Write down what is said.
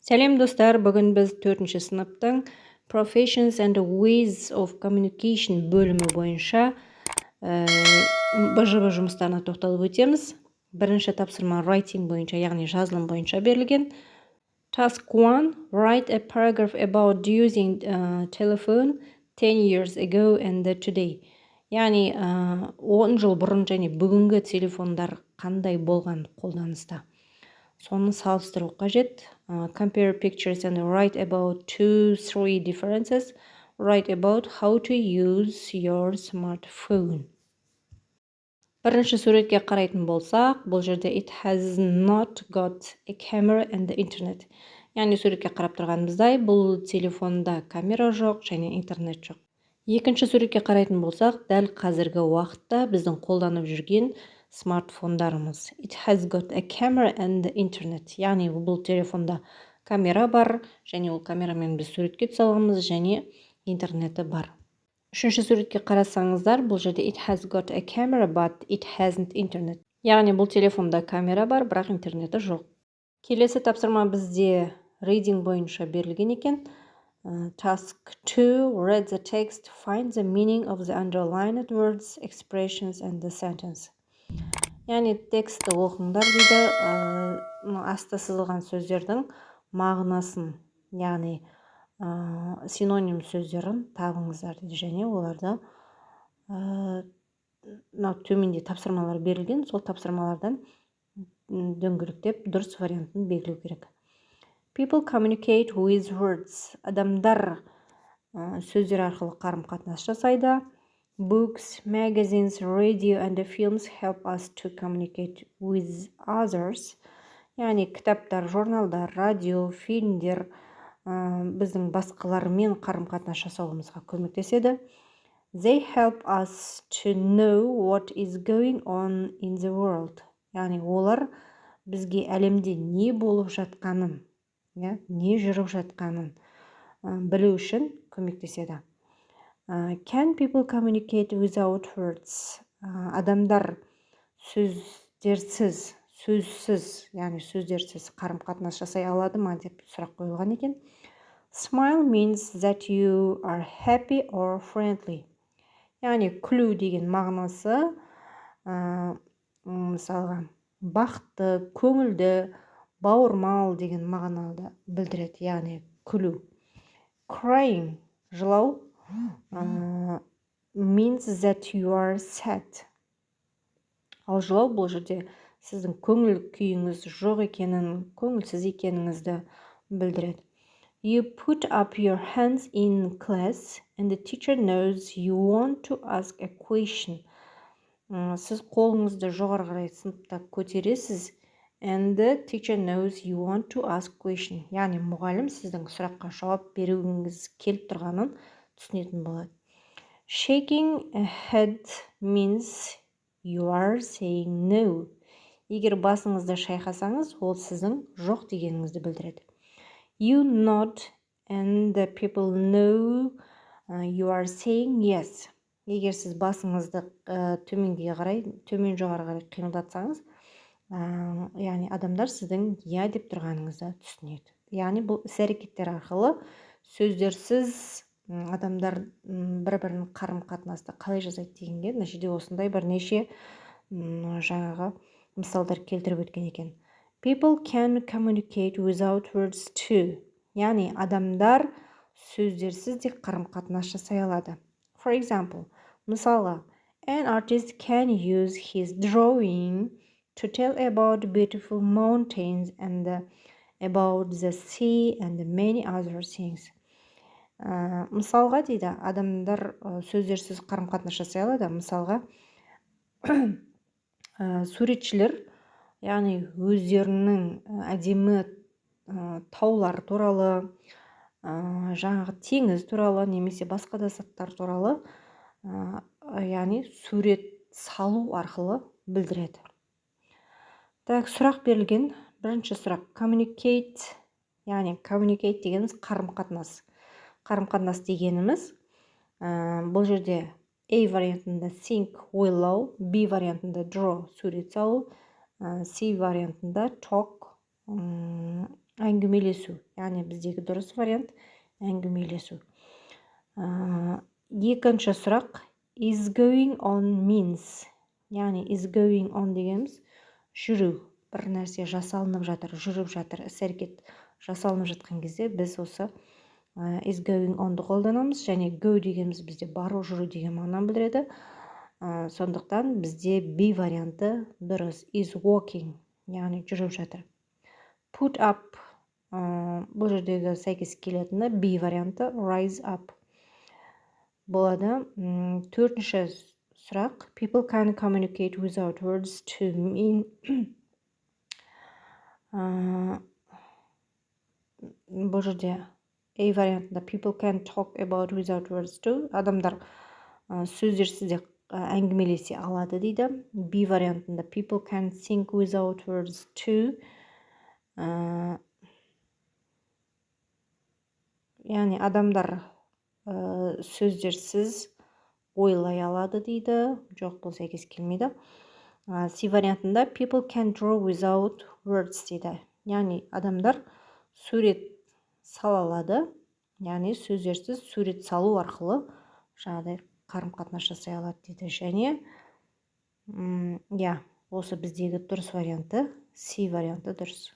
Сәлем достар, бүгін біз 4-ші сыныптың Professions and Ways of Communication бөлімі бойынша БЖБ жұмыстарына тоқталып өтеміз. Бірінші тапсырма writing бойынша, яғни жазылым бойынша берілген. Task 1. Write a paragraph about using telephone 10 years ago and today. Яғни 10 жыл бұрын және бүгінгі телефондар қандай болған қолданыста. Соны салыстыру қажет. Compare pictures and write about 2-3 differences. Write about how to use your smartphone. Бірінші суретке қарайтын болсақ, бұл жерде it has not got a camera and the internet. Яғни суретке қарап тұрғанымыздай, бұл телефонда камера жоқ және интернет жоқ. Екінші суретке қарайтын болсақ, дәл қазіргі уақытта біздің қолданып жүрген смартфондарымыз. It has got a camera and the internet. Яғни бұл телефонда камера бар, және ол камерамен біз суретке түсе аламыз, және интернеті бар. Үшінші суретке қарасаңыздар, бұл жерде it has got a camera but it hasn't internet. Яғни бұл телефонда камера бар, бірақ интернеті жоқ. Келесі тапсырма бізде reading бойынша берілген екен. Task 2. Read the text, find the meaning of the underlined words, expressions and the sentence. Яғни тексті оқыңдар дейді, асты сызылған сөздердің мағынасын, яғни синоним сөздерін табыңыздар дейді, және оларды төменде тапсырмалар берілген, сол тапсырмалардан дөңгелектеп дұрыс вариантын белгілеу керек. People communicate with words. Адамдар сөздер арқылы қарым-қатынас жасайды. Books, magazines, radio and films help us to communicate with others. Яғни кітаптар, журналдар, радио, фильмдер біздің басқалармен қарым-қатынас жасауымызға көмектеседі. They help us to know what is going on in the world. Яғни олар бізге әлемде не болып жатқанын, не жүріп жатқанын білу үшін көмектеседі. Can people communicate without words? Адамдар сөздерсіз, яғни сөздерсіз қарым-қатынас жасай алады ма деп сұрақ қойылған екен. Smile means that you are happy or friendly. Яғни күлу деген мағынасы мысалға бақытты, көңілді, бауырмал деген мағынаны білдіреді, яғни күлу. Crying, жылау, means that you are sad. Ал жылау бұл жерде сіздің көңіл күйіңіз жоқ екенін, көңілсіз екеніңізді білдіреді. You put up your hands in class and the teacher knows you want to ask a question. Сіз қолыңызды жоғары қарай сыныпта көтересіз and the teacher knows you want to ask question. Яғни мұғалім сіздің сұраққа жауап беруіңіз келіп тұрғанын түсінетін болады. Shaking a head means you are saying no. Егер басыңызды шайқасаңыз, ол сіздің жоқ дегеніңізді білдіреді. You nod and the people know you are saying yes. Егер сіз басыңызды төменге қарай, төмен жоғары қарай қимылдатсаңыз, яғни адамдар сіздің иә деп тұрғаныңызды түсінеді. Яғни бұл іс-әрекеттер арқылы сөздерсіз адамдар бір-бірін қарым-қатынасты қалай жасайды дегенге мына жерде осындай бірнеше жаңағы мысалдар келтіріп өткен екен. People can communicate without words too. Яғни адамдар сөздерсіз де қарым-қатынас жасай алады. For example, мысалға, an artist can use his drawing to tell about beautiful mountains and about the sea and many other things. Мысалға дейді, адамдар сөздерсіз қарым-қатынас жасай алады. Мысалға, суретшілер, яғни өздерінің әдемі таулар туралы, жаңағы теңіз туралы, немесе басқа да заттар туралы, яғни сурет салу арқылы білдіреді. Так, сұрақ берілген. Бірінші сұрақ, communicate, яғни communicate дегеніміз қарым-қатынас. Қарым-қатынас дегеніміз бұл жерде A вариантында think, ойлау, B вариантында draw, сурет салу, C вариантында talk, әңгімелесу, яғни біздегі дұрыс вариант әңгімелесу. Екінші сұрақ, is going on means, яғни is going on дегеніміз жүру, бір нәрсе жасалынып жатыр, жүріп жатыр, іс-әрекет жасалынып жатқан кезде біз осы is going onды қолданамыз, және go дегеніміз бізде бару, жүру деген мағынаны білдіреді. Сондықтан бізде B варианты дұрыс, is walking, яғни жүріп жатыр. Put up, бұл жердегі сәйкес келетіні B варианты rise up болады. Төртінші сұрақ, people can communicate without words to mean, бұл жерде A вариантында people can talk about without words to, адамдар сөздерсіз де әңгімелесе алады дейді. B вариантында people can think without words to, яғни адамдар сөздерсіз ойлай алады дейді. Жоқ, бұл сәйкес келмейді. C вариантында people can draw without words дейді. Яғни адамдар сурет сала алады, яғни сөздерсіз сурет салу арқылы жаңағыдай қарым-қатынас жасай алады дейді. Және осы біздегі дұрыс варианты C варианты дұрыс.